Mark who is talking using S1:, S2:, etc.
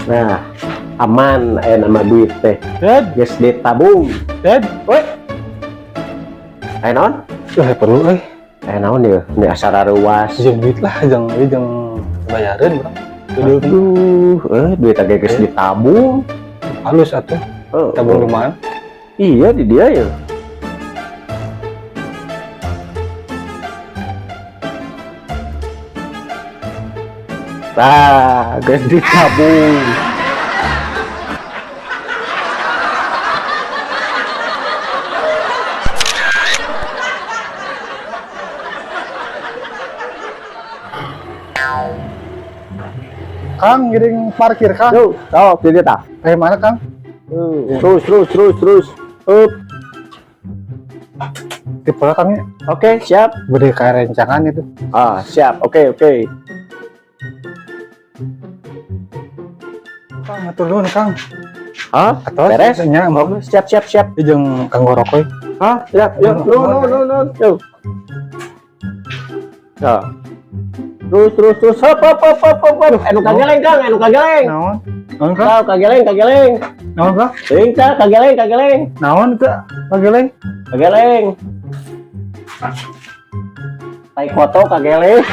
S1: Nah, aman nama duit teh.
S2: Dad,
S1: Geus ditabung.
S2: Dad, woi.
S1: Naon?
S2: Perlu
S1: Naon ya? Ini asara ruas.
S2: jeung duit lah, jeung bayareun urang.
S1: Aduh, duit agak geus ditabung.
S2: Halus atuh. Tabung di mana?
S1: Iya di dia ya. Nah, geus ditabung.
S2: Kang, giring parkir, Kang.
S1: Tuh, pilih tak?
S2: Kayak mana, Kang?
S1: Terus. Up.
S2: Tipe Kang ya?
S1: Oke, siap.
S2: Beri kayak rencangan itu.
S1: Siap. Oke.
S2: Kang, atur dulu Kang. Atau
S1: Beres?
S2: nya mau
S1: Siap.
S2: jeung Kang Gorokoy.
S1: Siap. Yuk. No. Yuk. Ya. Terus. Hop. Anu kageleng, Kang.
S2: Naon? Naon Kang?
S1: Kageleng.
S2: Naon Kang?
S1: Ting tah kageleng.
S2: Naon teh? Pageleng?
S1: Kageleng. Tai foto kageleng.